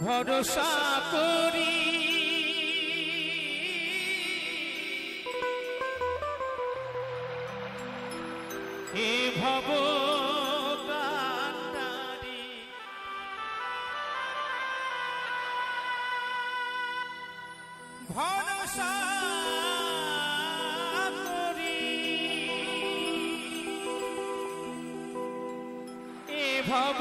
ভরসা করি এ ভব কান্ডারি ভরসা করি এ ভব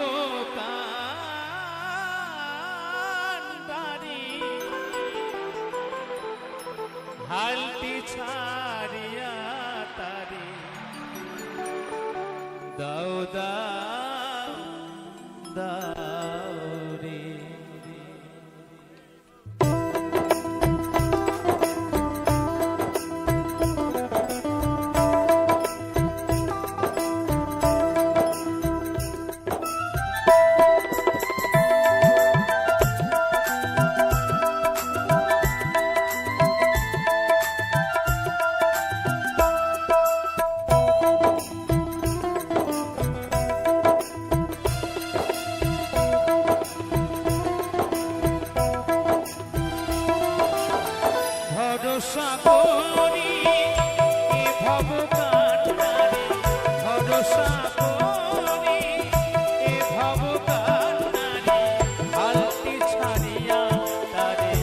হালটি ছাড়িয়া তারে দাও দাও দাও রে ভরসা করি এ ভব কান্ডারি ভরসা করি এ ভব কান্ডারি হালটি ছাড়িয়া তারে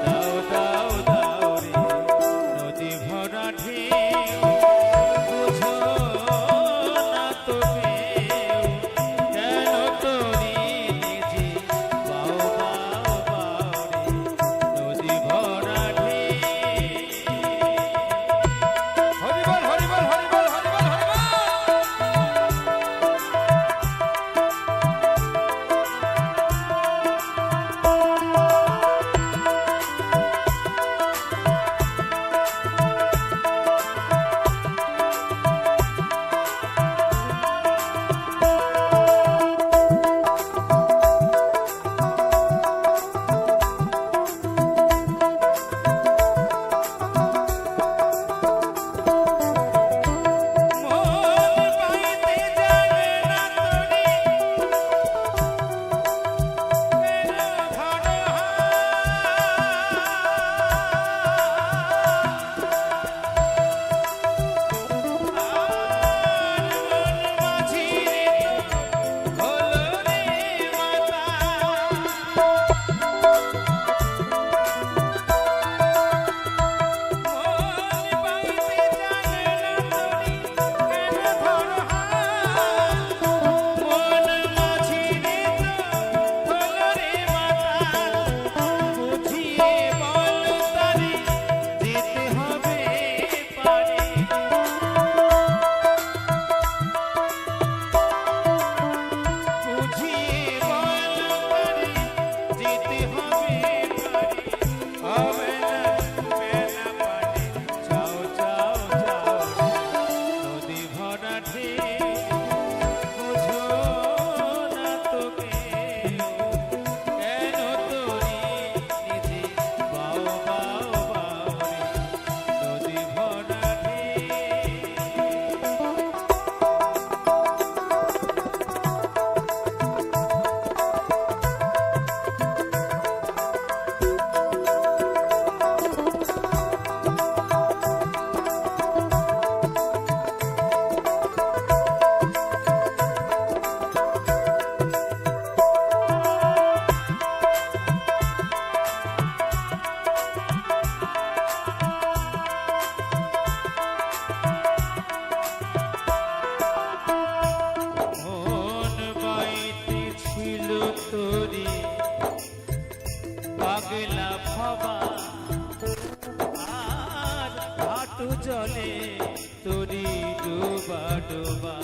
দাও দাও দাও রে নদী ভরা ঢেউ বুঝো না তো কেন তোরি নিজে বাও বাও বাও রে নদী ভরা জলে তোরি ডুবা ডুবা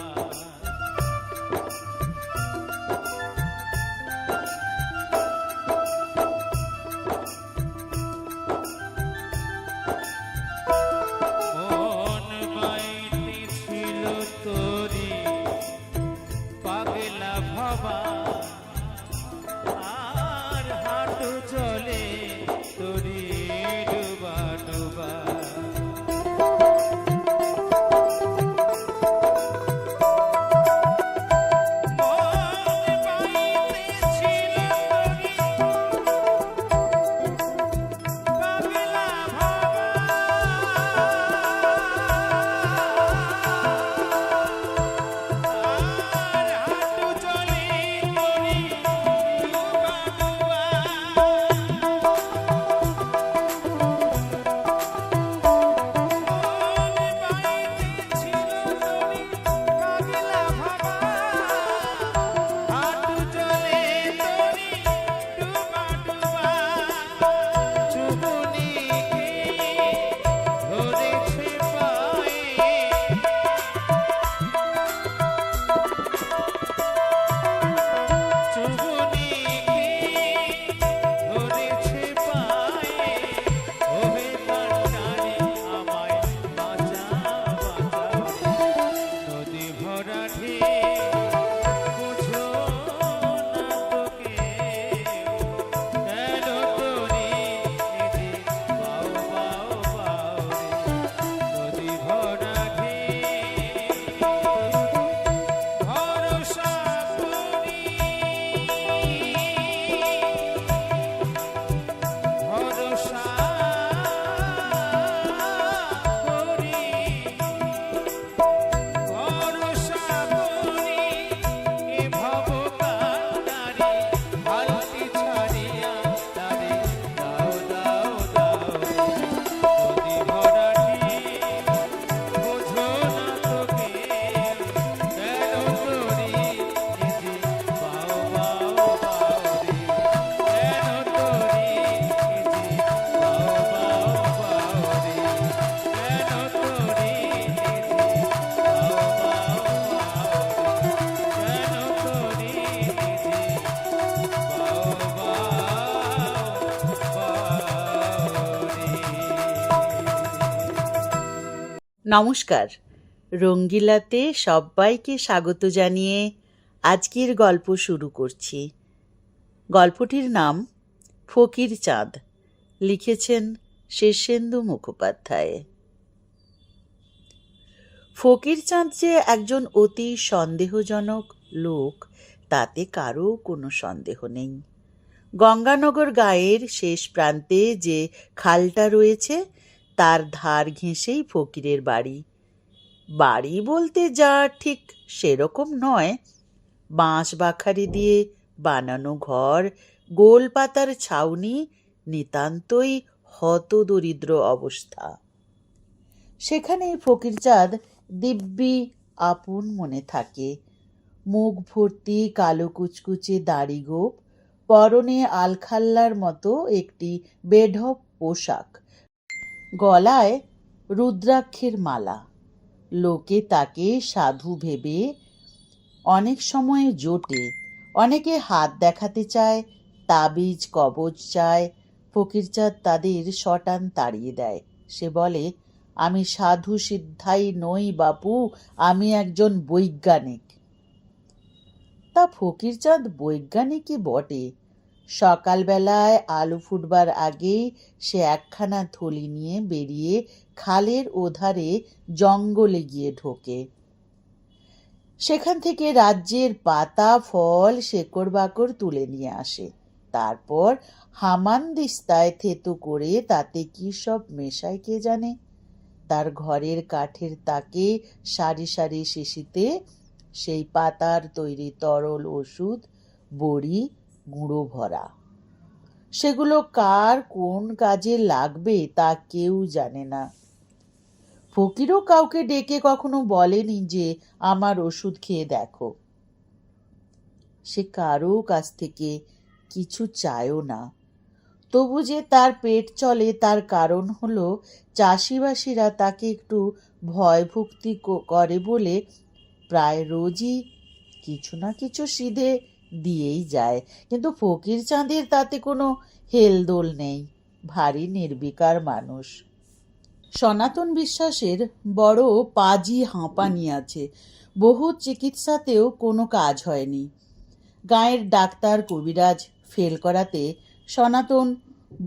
নমস্কার, রঙ্গিলাতে সবাইকে স্বাগত জানিয়ে আজকের গল্প শুরু করছি। গল্পটির নাম ফকির চাঁদ, লিখেছেন শীর্ষেন্দু মুখোপাধ্যায়। ফকির চাঁদ যে একজন অতি সন্দেহজনক লোক তাতে কারও কোনো সন্দেহ নেই। গঙ্গানগর গাঁয়ের শেষ প্রান্তে যে খালটা রয়েছে তার ধার ঘেঁষেই ফকিরের বাড়ি। বাড়ি বলতে যা ঠিক সেরকম নয়, বাঁশ বাখারি দিয়ে বানানো ঘর, গোল পাতার ছাউনি, নিতান্তই হতদরিদ্র অবস্থা। সেখানেই ফকিরচাঁদ দিব্যি আপন মনে থাকে। মুখ ভর্তি কালো কুচকুচে দাড়ি গোঁফ, পরনে আলখাল্লার মতো একটি বেঢপ পোশাক, গলায় রুদ্রাক্ষের মালা। লোকে তাকে সাধু ভেবে অনেক সময় জোটে, অনেকে হাত দেখাতে চায়, তাবিজ কবজ চায়। ফকিরচাঁদ তাদের শটান তাড়িয়ে দেয়। সে বলে, আমি সাধু সিদ্ধাই নই বাপু, আমি একজন বৈজ্ঞানিক। তা ফকিরচাঁদ বৈজ্ঞানিকই বটে। সকালবেলায় আলো ফুটবার আগেই সে একখানা থলি নিয়ে বেরিয়ে খালের ওধারে জঙ্গলে গিয়ে ঢোকে। সেখান থেকে রাজ্যের পাতা ফল শেকড় বাকড় তুলে নিয়ে আসে। তারপর হামানদিস্তায় থেতো করে তাতে কি সব মেশায় কে জানে। তার ঘরের কাঠের তাকে সারি সারি শিশিতে সেই পাতার তৈরি তরল ওষুধ, বড়ি, গুঁড়ো ভরা। সেগুলো কার কোন কাজে লাগবে তা কেউ জানে না। ফকিরও কাউকে ডেকে কখনো বলেনি যে আমার ওষুধ খেয়ে দেখো। সে কারো কাছ থেকে কিছু চায়ও না। তবু যে তার পেট চলে তার কারণ হলো চাষিবাসীরা তাকে একটু ভয় ভক্তি করে বলে প্রায় রোজই কিছু না কিছু সিধে দিয়েই যায়। কিন্তু ফকির চাঁদের তাতে কোনো হেলদোল নেই, ভারী নির্বিকার মানুষ। সনাতন বিশ্বাসের বড় পাজি হাঁপানি আছে। বহু চিকিৎসাতেও কোনো কাজ হয়নি। গাঁয়ের ডাক্তার কবিরাজ ফেল করাতে সনাতন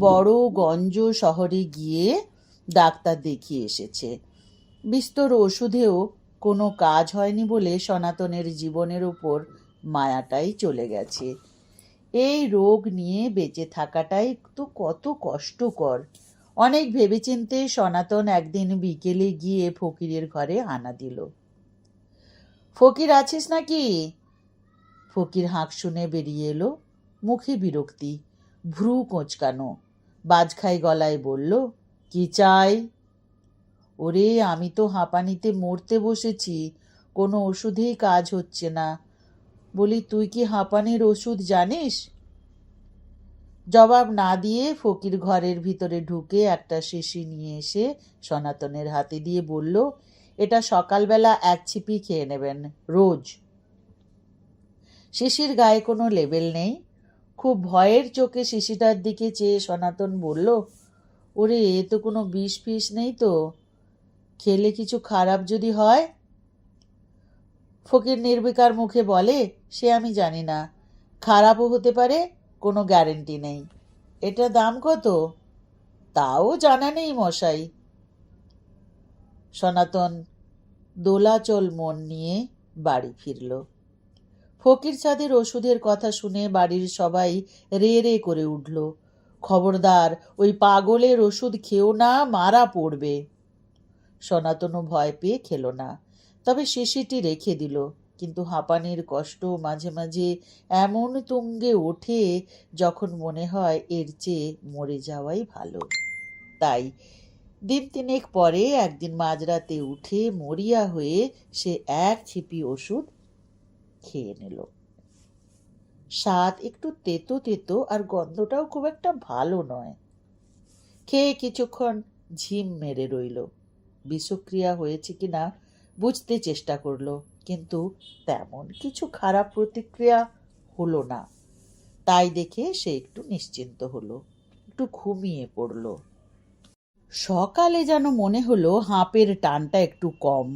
বড় গঞ্জ শহরে গিয়ে ডাক্তার দেখিয়ে এসেছে। বিস্তর ওষুধেও কোনো কাজ হয়নি বলে সনাতনের জীবনের ওপর মায়াটাই চলে গেছে। এই রোগ নিয়ে বেঁচে থাকাটাই তো কত কষ্টকর। অনেক ভেবেচিন্তে সনাতন একদিন বিকেলে গিয়ে ফকিরের ঘরে হানা দিল। ফকির আছিস নাকি? ফকির হাঁক শুনে বেরিয়ে এলো, মুখে বিরক্তি, ভ্রু কোঁচকানো, বাজখাই গলায় বলল, কি চাই? ওরে, আমি তো হাঁপানিতে মরতে বসেছি, কোনো ওষুধেই কাজ হচ্ছে না। বলি, তুই কি হাঁপানির ওষুধ জানিস? জবাব না দিয়ে ফকির ঘরের ভিতরে ঢুকে একটা শিশি নিয়ে এসে সনাতনের হাতে দিয়ে বলল, এটা সকালবেলা এক ছিপি খেয়ে নেবেন রোজ। শিশির গায়ে কোনো লেবেল নেই। খুব ভয়ের চোখে শিশিটার দিকে চেয়ে সনাতন বলল, ওরে, এ তো কোনো বিষ ফিস নেই তো, খেলে কিছু খারাপ যদি হয়? ফকির নির্বিকার মুখে বলে, সে আমি জানি না, খারাপও হতে পারে, কোনো গ্যারেন্টি নেই। এটা দাম কত? তাও জানা নেই মশাই। সনাতন দোলাচল মন নিয়ে বাড়ি ফিরল। ফকির চাঁদের ওষুধের কথা শুনে বাড়ির সবাই রে রে করে উঠল, খবরদার, ওই পাগলের ওষুধ খেও না, মারা পড়বে। সনাতনও ভয় পেয়ে খেল না, তবে শিশিটি রেখে দিল। কিন্তু হাঁপানির কষ্ট মাঝে মাঝে এমন তুঙ্গে ওঠে যখন মনে হয় এর চেয়ে মরে যাওয়াই ভালো। তাই দিন তিনেক পরে একদিন মাঝরাতে উঠে মরিয়া হয়ে সে এক ছিপি ওষুধ খেয়ে নিল। স্বাদ একটু তেতো তেতো আর গন্ধটাও খুব একটা ভালো নয়। খেয়ে কিছুক্ষণ ঝিম মেরে রইল। বিষক্রিয়া হয়েছে কিনা বুঝতে চেষ্টা করলো, কিন্তু তেমন কিছু খারাপ প্রতিক্রিয়া হলো না। তাই দেখে সে একটু নিশ্চিন্ত হলো, একটু ঘুমিয়ে পড়ল। সকালে যেন মনে হলো হাঁপের টানটা একটু কম,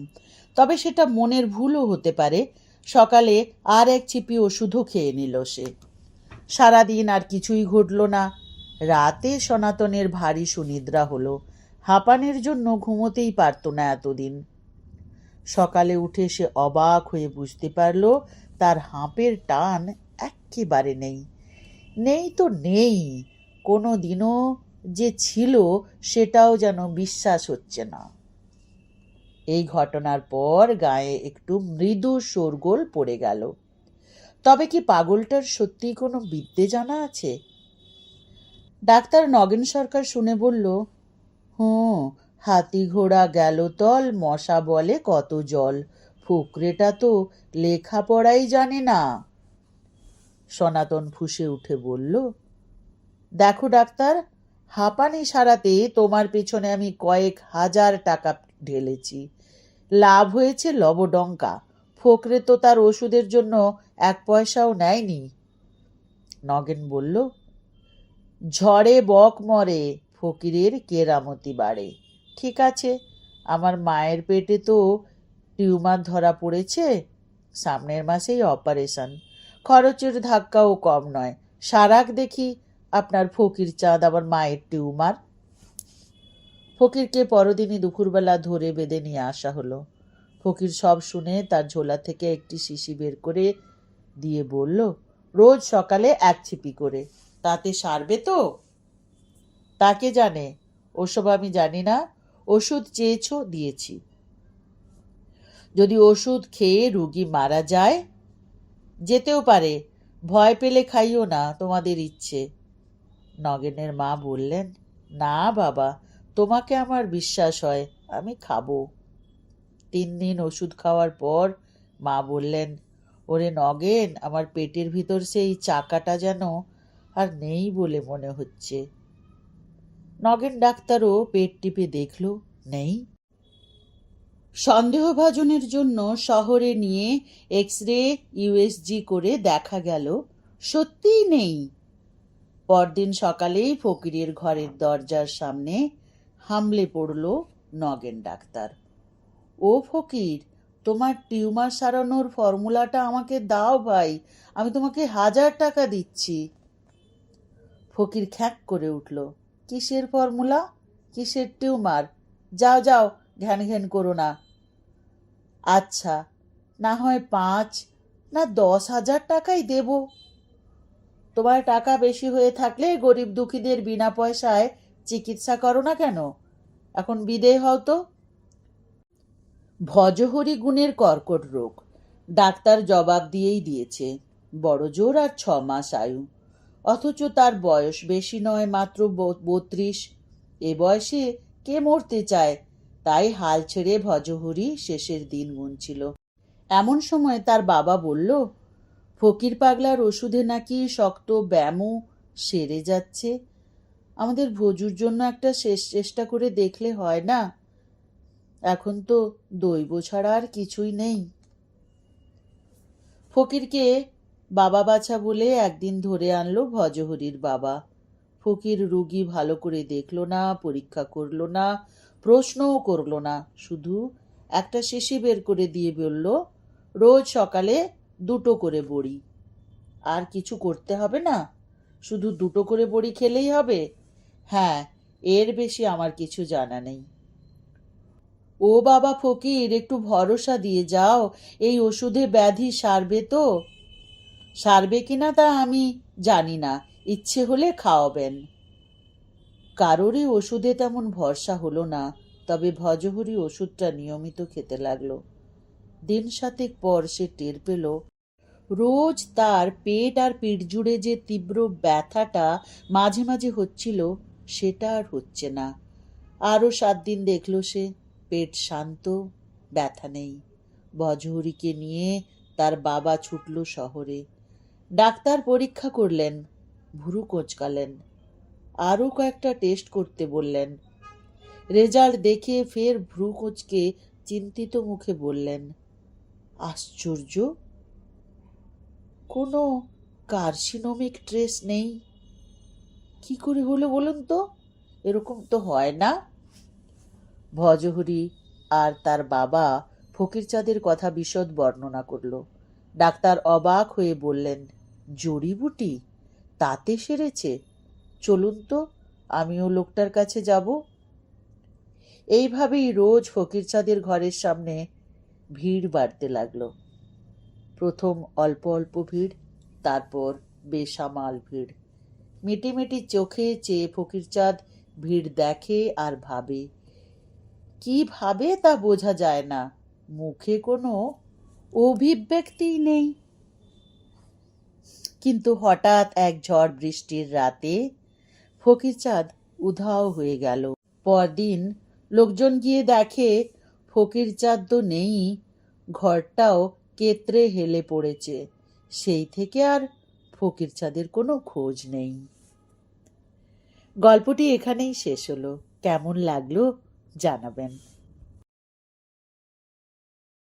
তবে সেটা মনের ভুলও হতে পারে। সকালে আর এক চিপি ওষুধও খেয়ে নিল সে। সারাদিন আর কিছুই ঘটল না। রাতে সনাতনের ভারী সুনিদ্রা হলো। হাঁপানির জন্য ঘুমোতেই পারত না এতদিন। সকালে উঠে সে অবাক হয়ে বুঝতে পারল তার হাঁপের টান এক্কেবারে নেই। নেই তো নেই, কোনো দিনও যে ছিল সেটাও যেন বিশ্বাস হচ্ছে না। এই ঘটনার পর গায়ে একটু মৃদু শোরগোল পড়ে গেল। তবে কি পাগলটার সত্যিই কোনো বিদ্যে জানা আছে? ডাক্তার নগেন সরকার শুনে বলল, হুঁ, হাতি ঘোড়া গেল তল, মশা বলে কত জল। ফুকরেটা তো লেখাপড়াই জানে না। সনাতন ফুঁসে উঠে বলল, দেখো ডাক্তার, হাঁপানি সারাতে তোমার পেছনে আমি কয়েক হাজার টাকা ঢেলেছি। লাভ হয়েছে লবডঙ্কা। ফোকরে তো তার ওষুধের জন্য 1 পয়সাও নেয়নি। নগেন বলল, ঝড়ে বক মরে, ফকিরের কেরামতি বাড়ে। ঠিক আছে, আমার মায়ের পেটে তো টিউমার ধরা পড়েছে, সামনের মাসেই অপারেশন। খরচের ধাক্কাও কম নয়। সারাক দেখি আপনার ফকির চাঁদ আবার মায়ের টিউমার। ফকিরকে পরদিনই দুপুরবেলা ধরে বেঁধে নিয়ে আসা হলো। ফকির সব শুনে তার ঝোলা থেকে একটি শিশি বের করে দিয়ে বলল, রোজ সকালে 1 ছিপি করে। তাতে সারবে তো? তাকে জানে, ওসব আমি জানি না। ওষুধ চেয়েছো, দিয়েছি। যদি ওষুধ খেয়ে রুগী মারা যায়, যেতেও পারে। ভয় পেলে খাইও না, তোমাদের ইচ্ছে। নগেনের মা বললেন, না বাবা, তোমাকে আমার বিশ্বাস হয়, আমি খাবো। 3 দিন ওষুধ খাওয়ার পর মা বললেন, ওরে নগেন, আমার পেটের ভিতর সেই চাকাটা যেন আর নেই বলে মনে হচ্ছে। নগেন ডাক্তারও পেট টিপে দেখল, নেই। সন্দেহভাজনের জন্য শহরে নিয়ে এক্স-রে ইউএসজি করে দেখা গেল সত্যিই নেই। পরদিন সকালেই ফকিরের ঘরের দরজার সামনে হামলে পড়ল নগেন ডাক্তার। ও ফকির, তোমার টিউমার সারানোর ফর্মুলাটা আমাকে দাও ভাই, আমি তোমাকে 1000 টাকা দিচ্ছি। ফকির খ্যাঁক করে উঠল, কিসের ফর্মুলা, কিসের টিউমার? যাও যাও, ঘ্যান ঘ্যান করো না। আচ্ছা, না হয় 5 না 10,000 টাকাই দেব। তোমার টাকা বেশি হয়ে থাকলে গরিব দুঃখীদের বিনা পয়সায় চিকিৎসা করো না কেন? এখন বিদেয় হও তো। ভজহরি গুণের কর্কট রোগ। ডাক্তার জবাব দিয়েই দিয়েছে, বড় জোর আর 6 মাস আয়ু। অথচ তার বয়স বেশি নয়, মাত্র 32। এ বয়সে কে মরতে চায়? তাই হাল ছেড়ে ভজহরি শেষের দিন গুনছিল। এমন সময় তার বাবা বলল, ফকির পাগলার ওষুধে নাকি শক্ত ব্যামো সেরে যাচ্ছে। আমাদের ভজুর জন্য একটা শেষ চেষ্টা করে দেখলে হয় না? এখন তো দৈব ছাড়া আর কিছুই নেই। ফকিরকে বাবা বাছা বলে একদিন ধরে আনলো ভজহরির বাবা। ফকির রুগী ভালো করে দেখল না, পরীক্ষা করল না, প্রশ্নও করল না। শুধু একটা শিশি বের করে দিয়ে বলল, রোজ সকালে 2টো করে বড়ি। আর কিছু করতে হবে না? শুধু 2টো করে বড়ি খেলেই হবে? হ্যাঁ, এর বেশি আমার কিছু জানা নেই। ও বাবা ফকির, একটু ভরসা দিয়ে যাও, এই ওষুধে ব্যাধি সারবে তো? সারবে কিনা তা আমি জানি না, ইচ্ছে হলে খাওয়াবেন। কারোরই ওষুধে তেমন ভরসা হলো না, তবে ভজহরি ওষুধটা নিয়মিত খেতে লাগলো। দিন 7 পর সে টের পেল, রোজ তার পেট আর পিঠ জুড়ে যে তীব্র ব্যথাটা মাঝে মাঝে হচ্ছিল, সেটা আর হচ্ছে না। আরও 7 দিন দেখল সে, পেট শান্ত, ব্যথা নেই। ভজহরিকে নিয়ে তার বাবা ছুটল শহরে। ডাক্তার পরীক্ষা করলেন, ভুরু কোঁচকালেন, আরও কয়েকটা টেস্ট করতে বললেন। রেজাল্ট দেখে ফের ভ্রু কোঁচকে চিন্তিত মুখে বললেন, আশ্চর্য, কোনো কার্সিনোমিক ট্রেস নেই। কি করে হলো বলুন তো? এরকম তো হয় না। ভজহরি আর তার বাবা ফকিরচাঁদের কথা বিশদ বর্ণনা করল। ডাক্তার অবাক হয়ে বললেন, জড়িবুটি? তাতে সেরেছে? চলুন তো, আমিও লোকটার কাছে যাব। এইভাবেই রোজ ফকিরচাঁদের ঘরের সামনে ভিড় বাড়তে লাগলো। প্রথম অল্প অল্প ভিড়, তারপর বেসামাল ভিড়। মিটিমিটি চোখে চেয়ে ফকিরচাঁদ ভিড় দেখে আর ভাবে। কি ভাবে তা বোঝা যায় না, মুখে কোনো অভিব্যক্তিই নেই। কিন্তু হঠাৎ এক ঝড় বৃষ্টির রাতে ফকিরচাঁদ উধাও হয়ে গেল। পরদিন লোকজন গিয়ে দেখে ফকিরচাঁদ তো নেই, ঘরটাও কেতরে হেলে পড়েছে। সেই থেকে আর ফকিরচাঁদের কোনো খোঁজ নেই। গল্পটি এখানেই শেষ হলো। কেমন লাগলো জানাবেন।